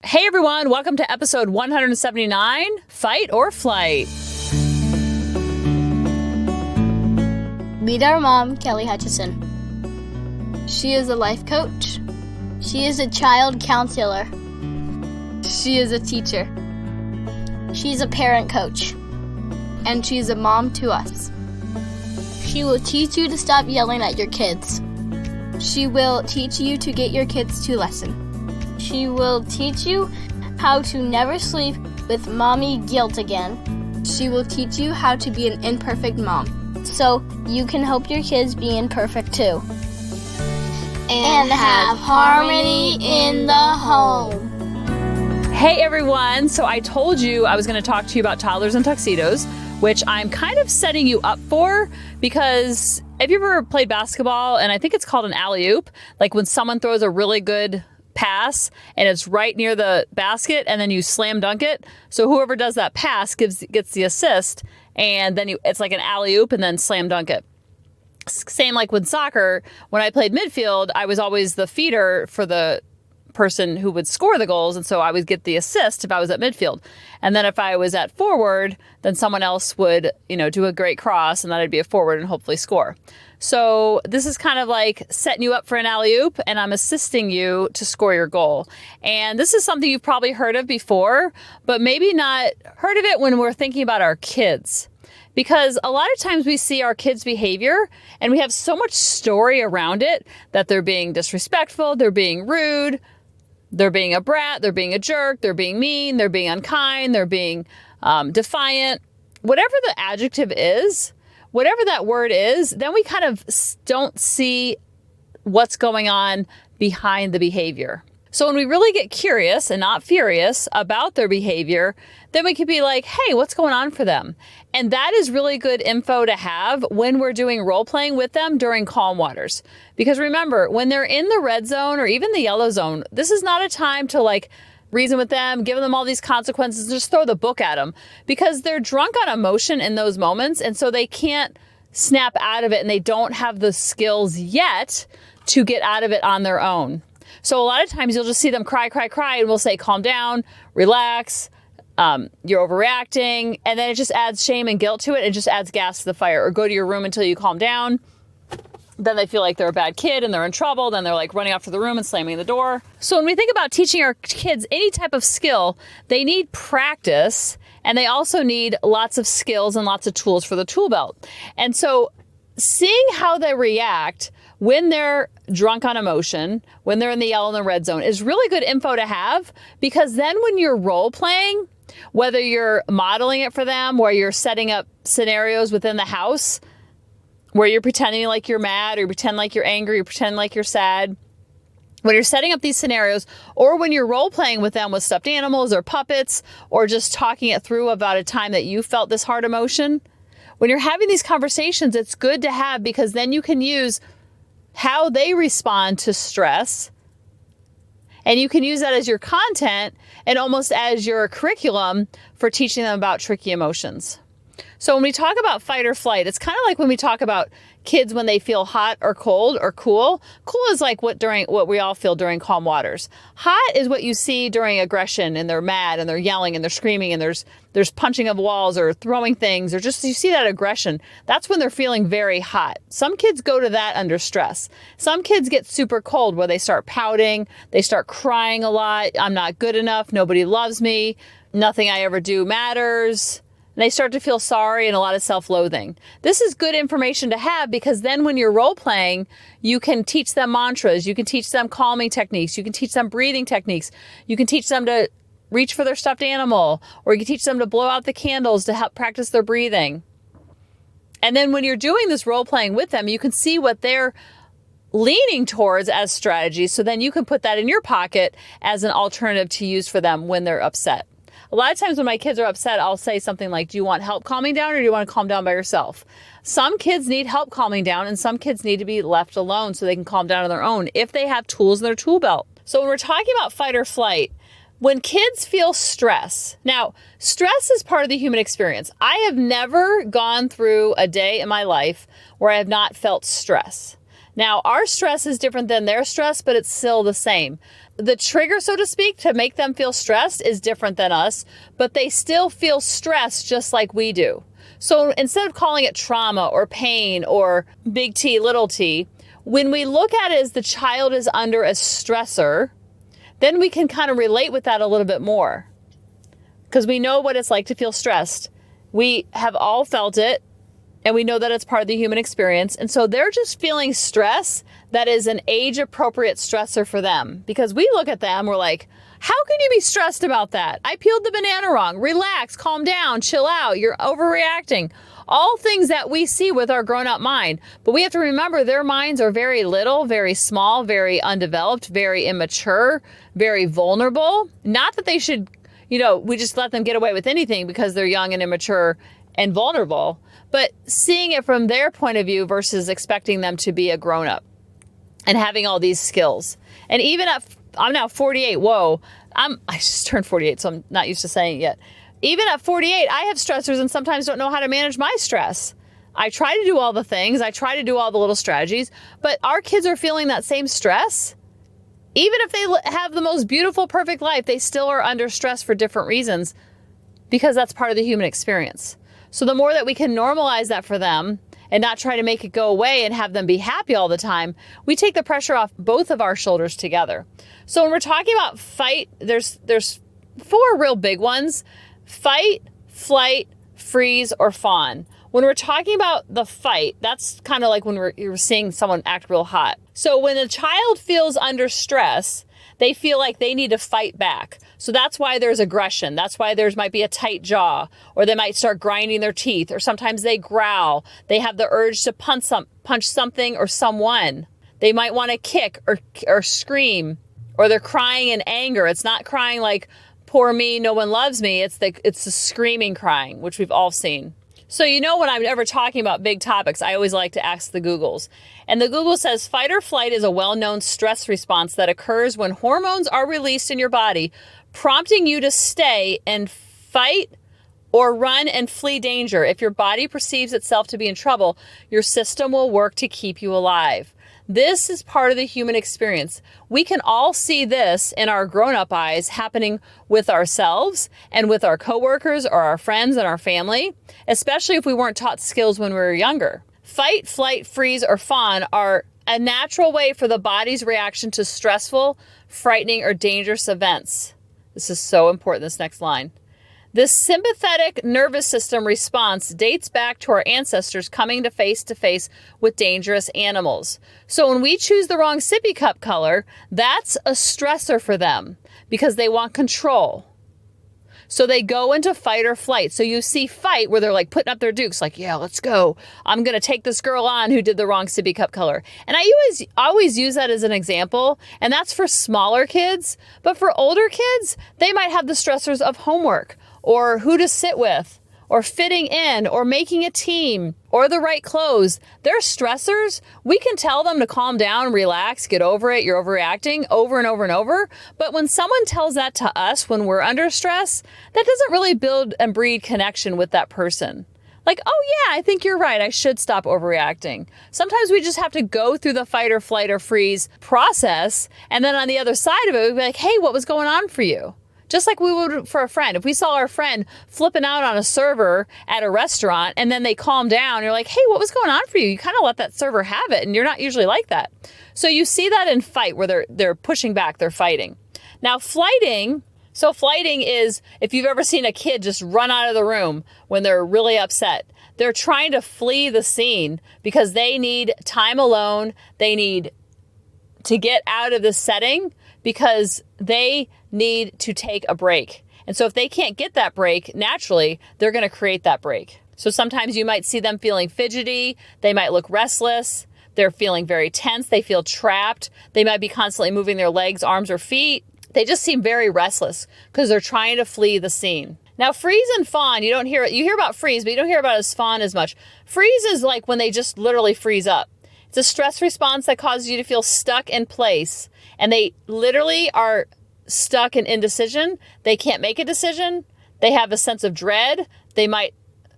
Hey everyone, welcome to episode 179, Fight or Flight. Meet our mom, Kelly Hutchison. She is a life coach. She is a child counselor. She is a teacher. She's a parent coach. And she's a mom to us. She will teach you to stop yelling at your kids. She will teach you to get your kids to listen. She will teach you how to never sleep with mommy guilt again. She will teach you how to be an imperfect mom, so you can help your kids be imperfect too. And have harmony in the home. Hey everyone, so I told you I was going to talk to you about toddlers and tuxedos, which I'm kind of setting you up for because have you ever played basketball? And I think it's called an alley-oop, like when someone throws a really good pass and it's right near the basket and then you slam dunk it. So whoever does that pass gets the assist and then it's like an alley-oop and then slam dunk it. Same like with soccer. When I played midfield, I was always the feeder for the person who would score the goals, and so I would get the assist if I was at midfield. And then if I was at forward, then someone else would, do a great cross and then I'd be a forward and hopefully score. So this is kind of like setting you up for an alley-oop, and I'm assisting you to score your goal. And this is something you've probably heard of before, but maybe not heard of it when we're thinking about our kids. Because a lot of times we see our kids' behavior and we have so much story around it that they're being disrespectful, they're being rude, they're being a brat, they're being a jerk, they're being mean, they're being unkind, they're being defiant. Whatever the adjective is, whatever that word is, then we kind of don't see what's going on behind the behavior. So when we really get curious and not furious about their behavior, then we could be like, hey, what's going on for them? And that is really good info to have when we're doing role playing with them during calm waters. Because remember, when they're in the red zone or even the yellow zone, this is not a time to reason with them, give them all these consequences, just throw the book at them because they're drunk on emotion in those moments. And so they can't snap out of it and they don't have the skills yet to get out of it on their own. So a lot of times you'll just see them cry, and we'll say, calm down, relax, you're overreacting. And then it just adds shame and guilt to it. It just adds gas to the fire. Or go to your room until you calm down. Then they feel like they're a bad kid and they're in trouble. Then they're running off to the room and slamming the door. So when we think about teaching our kids any type of skill, they need practice and they also need lots of skills and lots of tools for the tool belt. And so seeing how they react when they're drunk on emotion, when they're in the yellow and the red zone is really good info to have, because then when you're role playing, whether you're modeling it for them, where you're setting up scenarios within the house, where you're pretending like you're mad or you pretend like you're angry, you pretend like you're sad, when you're setting up these scenarios, or when you're role playing with them with stuffed animals or puppets, or just talking it through about a time that you felt this hard emotion, when you're having these conversations, it's good to have because then you can use how they respond to stress. And you can use that as your content and almost as your curriculum for teaching them about tricky emotions. So when we talk about fight or flight, it's kind of like when we talk about kids when they feel hot or cold or cool. Cool is like what we all feel during calm waters. Hot is what you see during aggression and they're mad and they're yelling and they're screaming and there's punching of walls or throwing things or just you see that aggression. That's when they're feeling very hot. Some kids go to that under stress. Some kids get super cold where they start pouting, they start crying a lot. I'm not good enough. Nobody loves me. Nothing I ever do matters. And they start to feel sorry and a lot of self-loathing. This is good information to have because then when you're role playing, you can teach them mantras, you can teach them calming techniques, you can teach them breathing techniques, you can teach them to reach for their stuffed animal, or you can teach them to blow out the candles to help practice their breathing. And then when you're doing this role playing with them, you can see what they're leaning towards as strategies. So then you can put that in your pocket as an alternative to use for them when they're upset. A lot of times when my kids are upset, I'll say something like, do you want help calming down or do you want to calm down by yourself? Some kids need help calming down and some kids need to be left alone so they can calm down on their own if they have tools in their tool belt. So when we're talking about fight or flight, when kids feel stress, now stress is part of the human experience. I have never gone through a day in my life where I have not felt stress. Now, our stress is different than their stress, but it's still the same. The trigger, so to speak, to make them feel stressed is different than us, but they still feel stressed just like we do. So instead of calling it trauma or pain or big T, little t, when we look at it as the child is under a stressor, then we can kind of relate with that a little bit more because we know what it's like to feel stressed. We have all felt it. And we know that it's part of the human experience. And so they're just feeling stress that is an age-appropriate stressor for them. Because we look at them, we're like, how can you be stressed about that? I peeled the banana wrong. Relax, calm down, chill out. You're overreacting. All things that we see with our grown-up mind. But we have to remember their minds are very little, very small, very undeveloped, very immature, very vulnerable. Not that they should, we just let them get away with anything because they're young and immature and vulnerable, but seeing it from their point of view versus expecting them to be a grown-up and having all these skills. And even I'm now 48. Whoa, I just turned 48, so I'm not used to saying it yet. Even at 48, I have stressors and sometimes don't know how to manage my stress. I try to do all the things. I try to do all the little strategies, but our kids are feeling that same stress. Even if they have the most beautiful, perfect life, they still are under stress for different reasons because that's part of the human experience. So the more that we can normalize that for them and not try to make it go away and have them be happy all the time, we take the pressure off both of our shoulders together. So when we're talking about fight, there's 4 real big ones: fight, flight, freeze, or fawn. When we're talking about the fight, that's kind of like when you're seeing someone act real hot. So when a child feels under stress, they feel like they need to fight back. So that's why there's aggression. That's why there might be a tight jaw, or they might start grinding their teeth, or sometimes they growl. They have the urge to punch something or someone. They might want to kick or scream, or they're crying in anger. It's not crying like, poor me, no one loves me. It's the screaming crying, which we've all seen. So when I'm ever talking about big topics, I always like to ask the Googles. And the Google says fight or flight is a well-known stress response that occurs when hormones are released in your body, prompting you to stay and fight or run and flee danger. If your body perceives itself to be in trouble, your system will work to keep you alive. This is part of the human experience. We can all see this in our grown-up eyes happening with ourselves and with our coworkers or our friends and our family, especially if we weren't taught skills when we were younger. Fight, flight, freeze, or fawn are a natural way for the body's reaction to stressful, frightening, or dangerous events. This is so important, this next line. This sympathetic nervous system response dates back to our ancestors coming to face with dangerous animals. So when we choose the wrong sippy cup color, that's a stressor for them because they want control. So they go into fight or flight. So you see fight where they're like putting up their dukes, like, yeah, let's go. I'm going to take this girl on who did the wrong sippy cup color. And I always use that as an example. And that's for smaller kids. But for older kids, they might have the stressors of homework, or who to sit with, or fitting in, or making a team, or the right clothes. They're stressors. We can tell them to calm down, relax, get over it, you're overreacting over and over and over. But when someone tells that to us when we're under stress, that doesn't really build and breed connection with that person. Like, oh yeah, I think you're right. I should stop overreacting. Sometimes we just have to go through the fight or flight or freeze process. And then on the other side of it, we'd be like, hey, what was going on for you? Just like we would for a friend. If we saw our friend flipping out on a server at a restaurant and then they calm down, you're like, hey, what was going on for you? You kind of let that server have it, and you're not usually like that. So you see that in fight where they're pushing back, they're fighting. Now flighting is if you've ever seen a kid just run out of the room when they're really upset. They're trying to flee the scene because they need time alone. They need to get out of the setting because they need to take a break. And so if they can't get that break, naturally, they're going to create that break. So sometimes you might see them feeling fidgety. They might look restless. They're feeling very tense. They feel trapped. They might be constantly moving their legs, arms, or feet. They just seem very restless because they're trying to flee the scene. Now, freeze and fawn, you hear about freeze, but you don't hear about fawn as much. Freeze is like when they just literally freeze up. It's a stress response that causes you to feel stuck in place. And they literally are stuck in indecision. They can't make a decision. They have a sense of dread. They might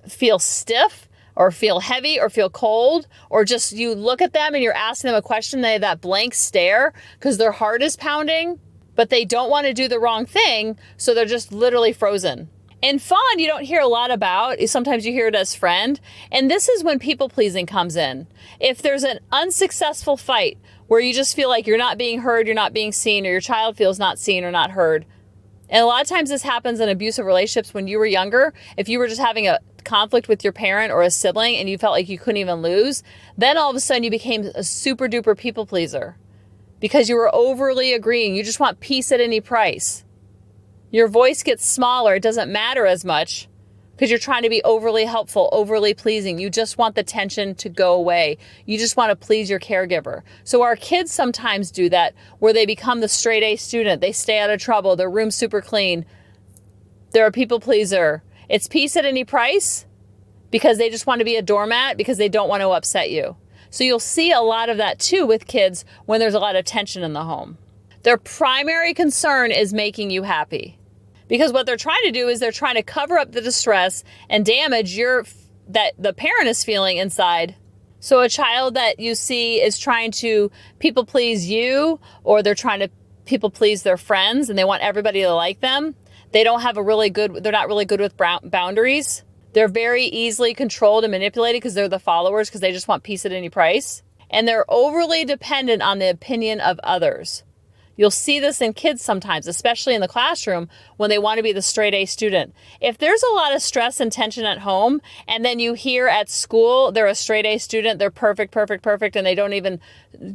feel stiff, or feel heavy or feel cold, or just you look at them and you're asking them a question, they have that blank stare because their heart is pounding, but they don't want to do the wrong thing, so they're just literally frozen. And fawn, you don't hear a lot about. Sometimes you hear it as friend. And this is when people pleasing comes in. If there's an unsuccessful fight where you just feel like you're not being heard, you're not being seen, or your child feels not seen or not heard. And a lot of times this happens in abusive relationships when you were younger. If you were just having a conflict with your parent or a sibling and you felt like you couldn't even lose, then all of a sudden you became a super duper people pleaser because you were overly agreeing. You just want peace at any price. Your voice gets smaller. It doesn't matter as much because you're trying to be overly helpful, overly pleasing. You just want the tension to go away. You just want to please your caregiver. So our kids sometimes do that where they become the straight A student. They stay out of trouble. Their room's super clean. They're a people pleaser. It's peace at any price because they just want to be a doormat because they don't want to upset you. So you'll see a lot of that too with kids when there's a lot of tension in the home. Their primary concern is making you happy. Because what they're trying to do is they're trying to cover up the distress and damage that the parent is feeling inside. So a child that you see is trying to people please you, or they're trying to people please their friends and they want everybody to like them. They're not really good with boundaries. They're very easily controlled and manipulated because they're the followers because they just want peace at any price. And they're overly dependent on the opinion of others. You'll see this in kids sometimes, especially in the classroom when they want to be the straight A student. If there's a lot of stress and tension at home, and then you hear at school they're a straight A student, they're perfect, and they don't even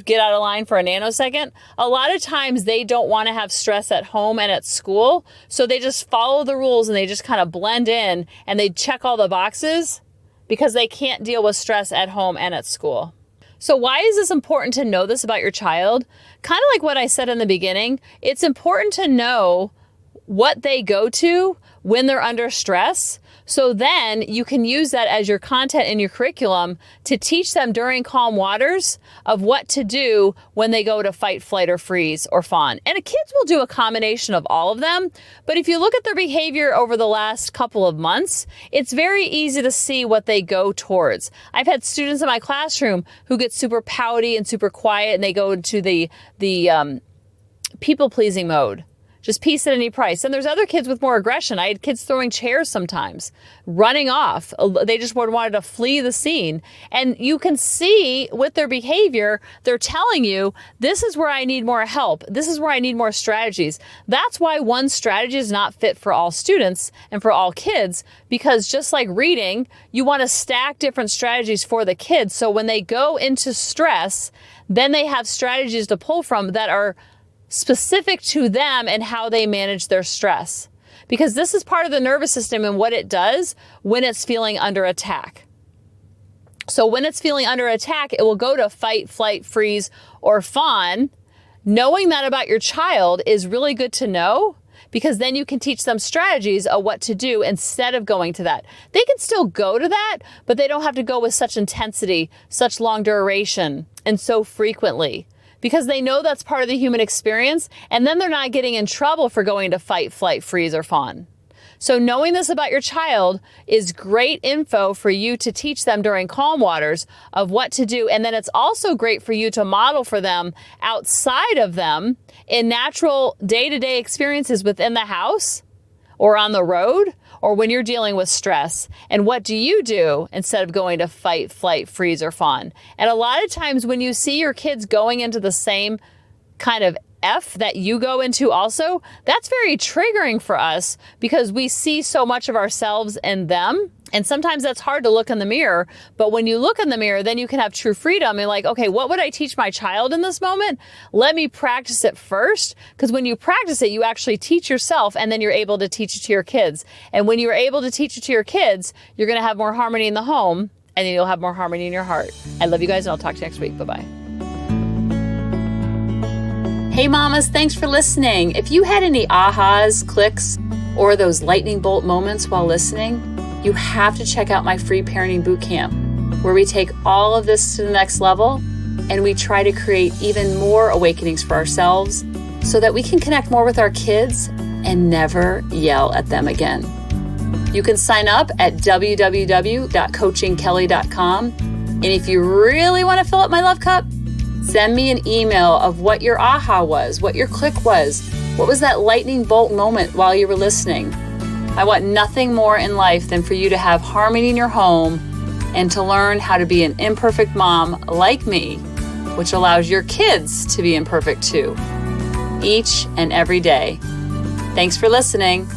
get out of line for a nanosecond, a lot of times they don't want to have stress at home and at school, so they just follow the rules and they just kind of blend in and they check all the boxes because they can't deal with stress at home and at school. So why is this important to know this about your child? Kind of like what I said in the beginning, it's important to know what they go to when they're under stress. So then you can use that as your content in your curriculum to teach them during calm waters of what to do when they go to fight, flight, or freeze or fawn. And kids will do a combination of all of them. But if you look at their behavior over the last couple of months, it's very easy to see what they go towards. I've had students in my classroom who get super pouty and super quiet and they go into the people-pleasing mode. Just peace at any price. And there's other kids with more aggression. I had kids throwing chairs sometimes, running off. They just wanted to flee the scene. And you can see with their behavior, they're telling you, this is where I need more help. This is where I need more strategies. That's why one strategy is not fit for all students and for all kids, because just like reading, you want to stack different strategies for the kids. So when they go into stress, then they have strategies to pull from that are specific to them and how they manage their stress. Because this is part of the nervous system and what it does when it's feeling under attack. So when it's feeling under attack, it will go to fight, flight, freeze, or fawn. Knowing that about your child is really good to know because then you can teach them strategies of what to do instead of going to that. They can still go to that, but they don't have to go with such intensity, such long duration, and so frequently. Because they know that's part of the human experience, and then they're not getting in trouble for going to fight, flight, freeze, or fawn. So knowing this about your child is great info for you to teach them during calm waters of what to do. And then it's also great for you to model for them outside of them in natural day-to-day experiences within the house or on the road or when you're dealing with stress. And what do you do instead of going to fight, flight, freeze, or fawn? And a lot of times when you see your kids going into the same kind of F that you go into also, that's very triggering for us because we see so much of ourselves in them. And sometimes that's hard to look in the mirror. But when you look in the mirror, then you can have true freedom and like, okay, what would I teach my child in this moment? Let me practice it first. Because when you practice it, you actually teach yourself and then you're able to teach it to your kids. And when you're able to teach it to your kids, you're going to have more harmony in the home and then you'll have more harmony in your heart. I love you guys and I'll talk to you next week. Bye-bye. Hey mamas, thanks for listening. If you had any ahas, clicks, or those lightning bolt moments while listening, you have to check out my free parenting bootcamp, where we take all of this to the next level and we try to create even more awakenings for ourselves so that we can connect more with our kids and never yell at them again. You can sign up at www.coachingkelly.com. And if you really want to fill up my love cup, send me an email of what your aha was, what your click was, what was that lightning bolt moment while you were listening. I want nothing more in life than for you to have harmony in your home and to learn how to be an imperfect mom like me, which allows your kids to be imperfect too, each and every day. Thanks for listening.